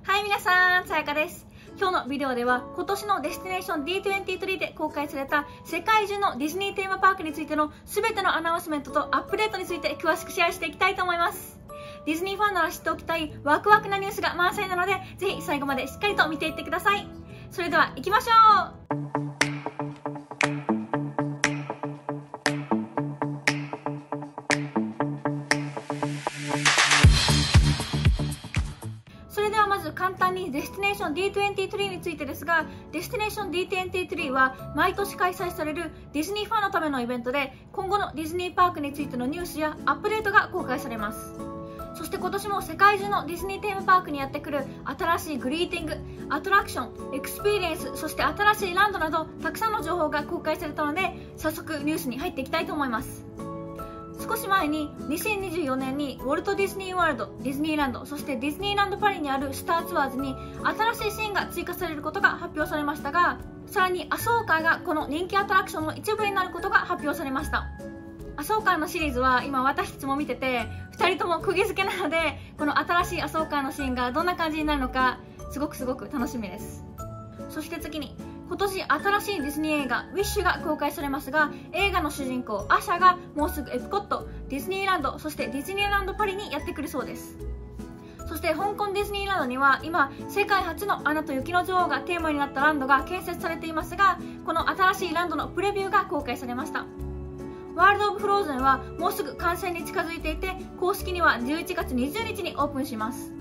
はい、皆さん、さやかです。今日のビデオでは今年のデスティネーション D23 で公開された世界中のディズニーテーマパークについての全てのアナウンスメントとアップデートについて詳しくシェアしていきたいと思います。ディズニーファンなら知っておきたいワクワクなニュースが満載なので、ぜひ最後までしっかりと見ていってください。それでは行きましょう。それではまず簡単にデスティネーション D23 についてですが、デスティネーション D23 は毎年開催されるディズニーファンのためのイベントで、今後のディズニーパークについてのニュースやアップデートが公開されます。そして今年も世界中のディズニーテーマパークにやってくる新しいグリーティング、アトラクション、エクスペリエンス、そして新しいランドなどたくさんの情報が公開されたので、早速ニュースに入っていきたいと思います。少し前に2024年にウォルト・ディズニー・ワールド、ディズニーランド、そしてディズニーランド・パリにあるスターツアーズに新しいシーンが追加されることが発表されましたが、さらにアソーカーがこの人気アトラクションの一部になることが発表されました。アソーカーのシリーズは今私たちも見てて2人とも釘付けなので、この新しいアソーカーのシーンがどんな感じになるのかすごく楽しみです。そして次に今年新しいディズニー映画「ウィッシュ」が公開されますが、映画の主人公アシャがもうすぐエプコット、ディズニーランド、そしてディズニーランドパリにやってくるそうです。そして香港ディズニーランドには今世界初のアナと雪の女王がテーマになったランドが建設されていますが、この新しいランドのプレビューが公開されました。ワールド・オブ・フローズンはもうすぐ完成に近づいていて、公式には11月20日にオープンします。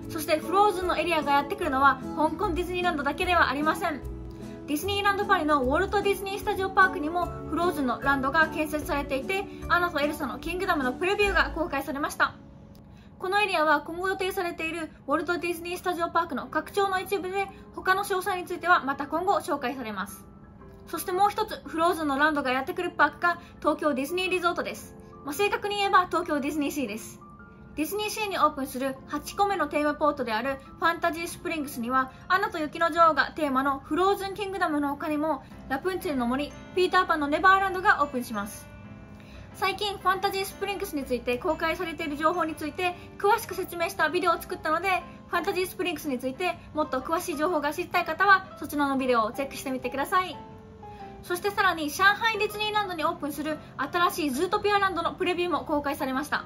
そしてフローズンのエリアがやってくるのは香港ディズニーランドだけではありません。ディズニーランドパリのウォルト・ディズニー・スタジオ・パークにもフローズンのランドが建設されていて、アナとエルサのキングダムのプレビューが公開されました。このエリアは今後予定されているウォルト・ディズニー・スタジオ・パークの拡張の一部で、他の詳細についてはまた今後紹介されます。そしてもう一つフローズンのランドがやってくるパークが東京ディズニーリゾートです。正確に言えば東京ディズニーシーです。ディズニーシーにオープンする8個目のテーマポートであるファンタジースプリングスには、アナと雪の女王がテーマのフローズンキングダムの他にもラプンツェルの森、ピーターパンのネバーランドがオープンします。最近ファンタジースプリングスについて公開されている情報について詳しく説明したビデオを作ったので、ファンタジースプリングスについてもっと詳しい情報が知りたい方はそちらのビデオをチェックしてみてください。そしてさらに上海ディズニーランドにオープンする新しいズートピアランドのプレビューも公開されました。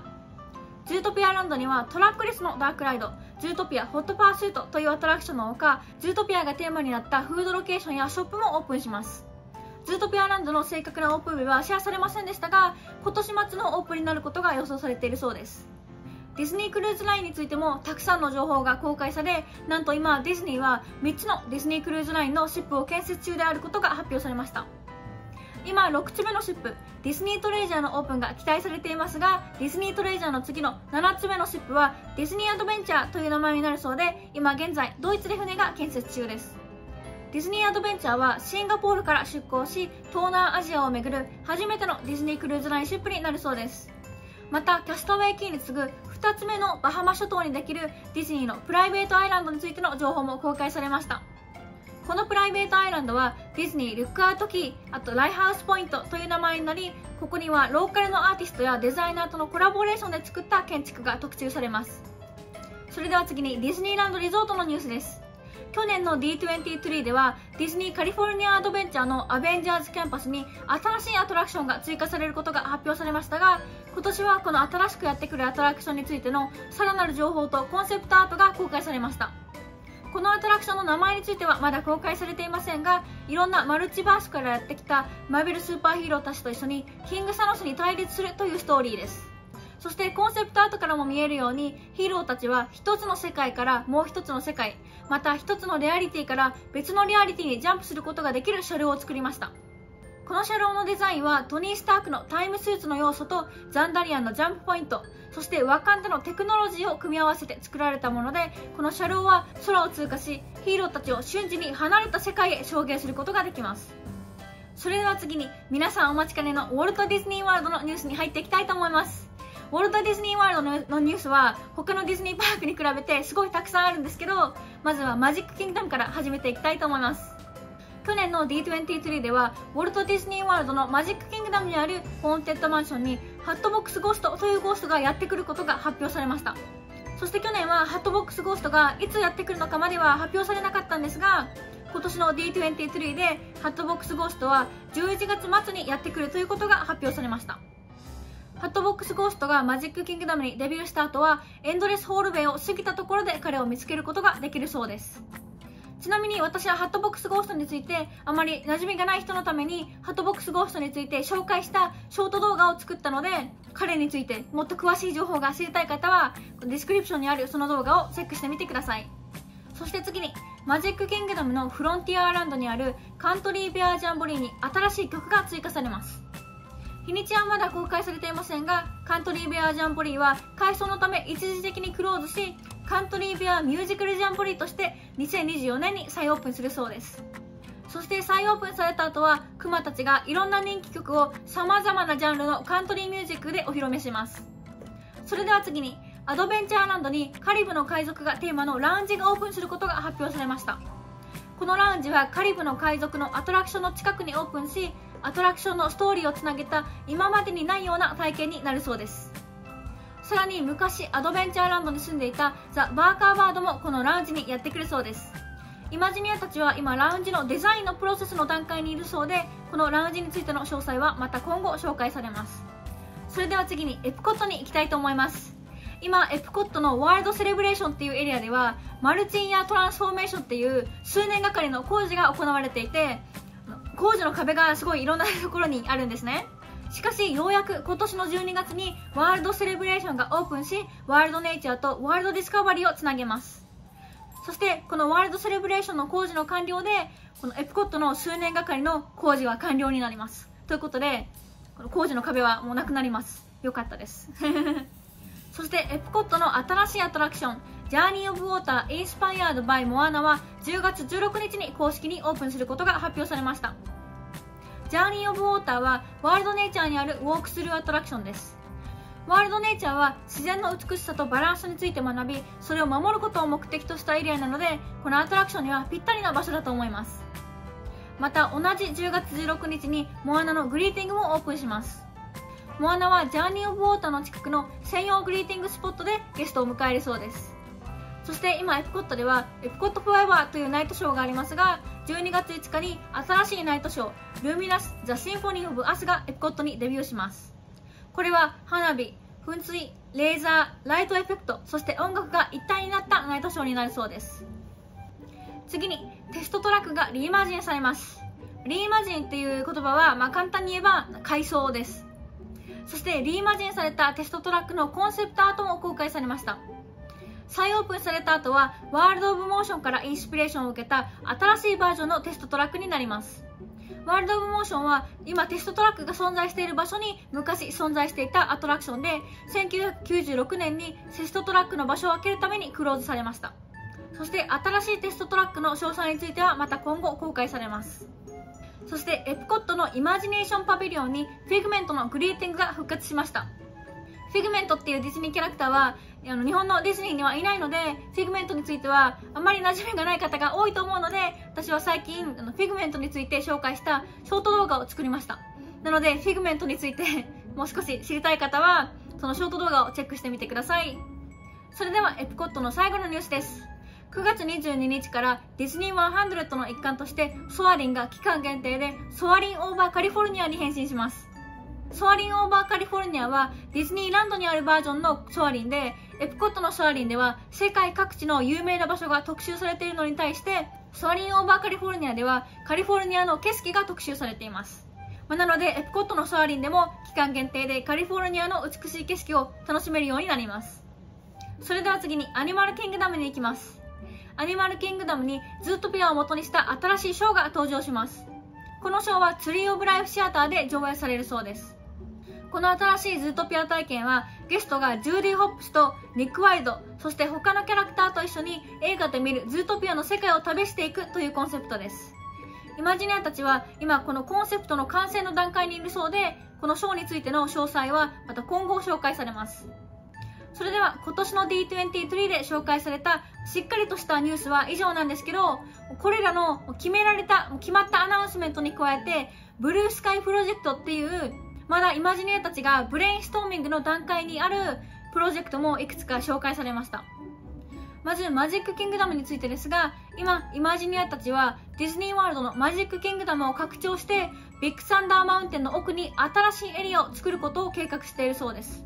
ズートピアランドにはトラックレスのダークライド、ズートピアホットパースートというアトラクションのほか、ズートピアがテーマになったフードロケーションやショップもオープンします。ズートピアランドの正確なオープン日はシェアされませんでしたが、今年末のオープンになることが予想されているそうです。ディズニークルーズラインについてもたくさんの情報が公開され、なんと今ディズニーは3つのディズニークルーズラインのシップを建設中であることが発表されました。今6つ目のシップ、ディズニートレジャーのオープンが期待されていますが、ディズニートレジャーの次の7つ目のシップはディズニーアドベンチャーという名前になるそうで、今現在ドイツで船が建設中です。ディズニーアドベンチャーはシンガポールから出港し、東南アジアを巡る初めてのディズニークルーズラインシップになるそうです。またキャストウェイキーに次ぐ2つ目のバハマ諸島にできるディズニーのプライベートアイランドについての情報も公開されました。このプライベートアイランドはディズニールックアウトキー、あとライハウスポイントという名前になり、ここにはローカルのアーティストやデザイナーとのコラボレーションで作った建築が特注されます。それでは次にディズニーランドリゾートのニュースです。去年の D23 ではディズニーカリフォルニアアドベンチャーのアベンジャーズキャンパスに新しいアトラクションが追加されることが発表されましたが、今年はこの新しくやってくるアトラクションについてのさらなる情報とコンセプトアートが公開されました。このアトラクションの名前についてはまだ公開されていませんが、いろんなマルチバースからやってきたマーベルスーパーヒーローたちと一緒にキングサノスに対立するというストーリーです。そしてコンセプトアートからも見えるように、ヒーローたちは一つの世界からもう一つの世界、また一つのレアリティから別のリアリティにジャンプすることができる車両を作りました。この車両のデザインはトニー・スタークのタイムスーツの要素とザンダリアンのジャンプポイント、そしてワカンダのテクノロジーを組み合わせて作られたもので、この車両は空を通過し、ヒーローたちを瞬時に離れた世界へ送迎することができます。それでは次に皆さんお待ちかねのウォルト・ディズニー・ワールドのニュースに入っていきたいと思います。ウォルト・ディズニー・ワールドのニュースは他のディズニーパークに比べてすごいたくさんあるんですけど、まずはマジックキングダムから始めていきたいと思います。去年の D23 ではウォルト・ディズニー・ワールドのマジックキングダムにあるホーンテッドマンションにハットボックスゴーストというゴーストがやってくることが発表されました。そして去年はハットボックスゴーストがいつやってくるのかまでは発表されなかったんですが、今年の D23 でハットボックスゴーストは11月末にやってくるということが発表されました。ハットボックスゴーストがマジックキングダムにデビューした後はエンドレスホールウェイを過ぎたところで彼を見つけることができるそうです。ちなみに私はハットボックスゴーストについてあまり馴染みがない人のためにハットボックスゴーストについて紹介したショート動画を作ったので、彼についてもっと詳しい情報が知りたい方はディスクリプションにあるその動画をチェックしてみてください。そして次にマジックキングダムのフロンティアーランドにあるカントリーベアジャンボリーに新しい曲が追加されます。日にちはまだ公開されていませんが、カントリーベアジャンボリーは改装のため一時的にクローズし、カントリーベアミュージカルジャンボリーとして2024年に再オープンするそうです。そして再オープンされた後はクマたちがいろんな人気曲をさまざまなジャンルのカントリーミュージックでお披露目します。それでは次にアドベンチャーランドにカリブの海賊がテーマのラウンジがオープンすることが発表されました。このラウンジはカリブの海賊のアトラクションの近くにオープンし、アトラクションのストーリーをつなげた今までにないような体験になるそうです。さらに昔アドベンチャーランドに住んでいたザ・バーカーバードもこのラウンジにやってくるそうです。イマジニアたちは今ラウンジのデザインのプロセスの段階にいるそうで、このラウンジについての詳細はまた今後紹介されます。それでは次にエプコットに行きたいと思います。今エプコットのワールドセレブレーションっていうエリアではマルチイヤートランスフォーメーションっていう数年がかりの工事が行われていて、工事の壁がすごいいろんなところにあるんですね。しかしようやく今年の12月にワールドセレブレーションがオープンし、ワールドネイチャーとワールドディスカバリーをつなげます。そしてこのワールドセレブレーションの工事の完了で、このエプコットの数年がかりの工事は完了になります。ということでこの工事の壁はもうなくなります。よかったですそしてエプコットの新しいアトラクションジャーニー・オブ・ウォーター・インスパイアード・バイ・モアナは10月16日に公式にオープンすることが発表されました。ジャーニー・オブ・ウォーターはワールドネイチャーにあるウォークスルーアトラクションです。ワールドネイチャーは自然の美しさとバランスについて学び、それを守ることを目的としたエリアなので、このアトラクションにはぴったりな場所だと思います。また同じ10月16日にモアナのグリーティングもオープンします。モアナはジャーニー・オブ・ウォーターの近くの専用グリーティングスポットでゲストを迎えるそうです。そして今エプコットではエプコットフォーエバーというナイトショーがありますが、12月5日に新しいナイトショールミナス・ザ・シンフォニー・オブ・アスがエプコットにデビューします。これは花火、噴水、レーザー、ライトエフェクト、そして音楽が一体になったナイトショーになるそうです。次にテストトラックがリイマジンされます。リイマジンっていう言葉は、簡単に言えば改装です。そしてリイマジンされたテストトラックのコンセプトアートも公開されました。再オープンされた後はワールド・オブ・モーションからインスピレーションを受けた新しいバージョンのテストトラックになります。ワールド・オブ・モーションは今テストトラックが存在している場所に昔存在していたアトラクションで、1996年にテストトラックの場所を空けるためにクローズされました。そして新しいテストトラックの詳細についてはまた今後公開されます。そしてエプコットのイマジネーションパビリオンにフィグメントのグリーティングが復活しました。フィグメントっていうディズニーキャラクターは日本のディズニーにはいないので、フィグメントについてはあまり馴染みがない方が多いと思うので、私は最近フィグメントについて紹介したショート動画を作りました。なのでフィグメントについてもう少し知りたい方はそのショート動画をチェックしてみてください。それではエプコットの最後のニュースです。9月22日からディズニー100の一環としてソアリンが期間限定でソアリンオーバーカリフォルニアに変身します。ソアリンオーバーカリフォルニアはディズニーランドにあるバージョンのソアリンで、エプコットのソアリンでは世界各地の有名な場所が特集されているのに対して、ソアリンオーバーカリフォルニアではカリフォルニアの景色が特集されています。なのでエプコットのソアリンでも期間限定でカリフォルニアの美しい景色を楽しめるようになります。それでは次にアニマルキングダムに行きます。アニマルキングダムにズートピアを元にした新しいショーが登場します。このショーはツリーオブライフシアターで上映されるそうです。この新しいズートピア体験はゲストがジューディ・ホップスとニック・ワイルド、そして他のキャラクターと一緒に映画で見るズートピアの世界を旅していくというコンセプトです。イマジニアたちは今このコンセプトの完成の段階にいるそうで、このショーについての詳細はまた今後紹介されます。それでは今年の D23 で紹介されたしっかりとしたニュースは以上なんですけど、これらの決まったアナウンスメントに加えてブルースカイプロジェクトっていうまだイマジニアたちがブレインストーミングの段階にあるプロジェクトもいくつか紹介されました。まずマジックキングダムについてですが、今イマジニアたちはディズニーワールドのマジックキングダムを拡張してビッグサンダーマウンテンの奥に新しいエリアを作ることを計画しているそうです。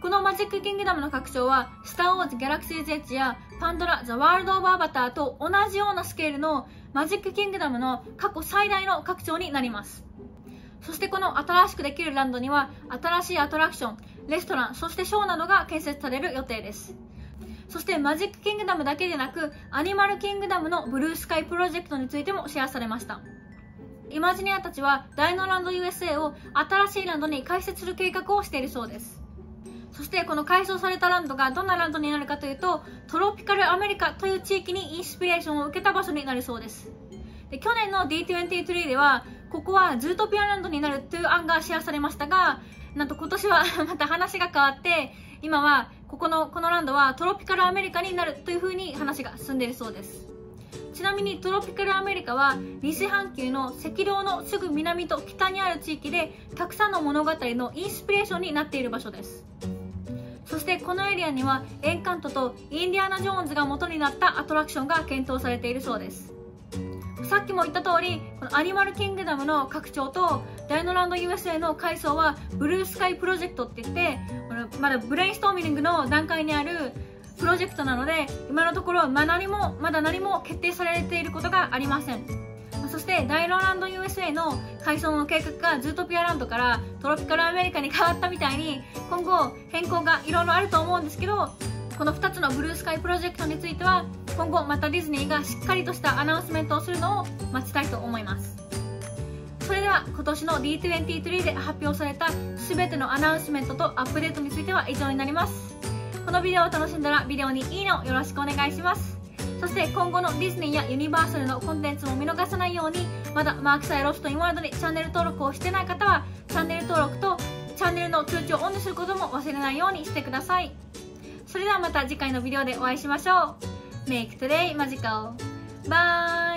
このマジックキングダムの拡張はスターウォーズギャラクシーズエッジやパンドラザワールドオブアバターと同じようなスケールのマジックキングダムの過去最大の拡張になります。そしてこの新しくできるランドには新しいアトラクション、レストラン、そしてショーなどが建設される予定です。そしてマジックキングダムだけでなくアニマルキングダムのブルースカイプロジェクトについてもシェアされました。イマジニアたちはダイノランド USA を新しいランドに開設する計画をしているそうです。そしてこの改装されたランドがどんなランドになるかというと、トロピカルアメリカという地域にインスピレーションを受けた場所になるそうです。で、去年の D23 ではここはズートピアランドになるという案がシェアされましたが、なんと今年はまた話が変わって今はこのランドはトロピカルアメリカになるという風に話が進んでいるそうです。ちなみにトロピカルアメリカは西半球の赤道のすぐ南と北にある地域でたくさんの物語のインスピレーションになっている場所です。そしてこのエリアにはエンカントとインディアナ・ジョーンズが元になったアトラクションが検討されているそうです。さっきも言った通り、このアニマルキングダムの拡張とダイノランド USA の改装はブルースカイプロジェクトって言って、まだブレインストーミングの段階にあるプロジェクトなので、今のところまだ何も決定されていることがありません。そしてダイノランド USA の改装の計画がズートピアランドからトロピカルアメリカに変わったみたいに、今後変更がいろいろあると思うんですけど、この2つのブルースカイプロジェクトについては今後またディズニーがしっかりとしたアナウンスメントをするのを待ちたいと思います。それでは今年の D23 で発表された全てのアナウンスメントとアップデートについては以上になります。このビデオを楽しんだらビデオにいいねをよろしくお願いします。そして今後のディズニーやユニバーサルのコンテンツも見逃さないように、まだマークサイロストインワールドにチャンネル登録をしていない方はチャンネル登録とチャンネルの通知をオンにすることも忘れないようにしてください。それではまた次回のビデオでお会いしましょう。Make today magical. Bye!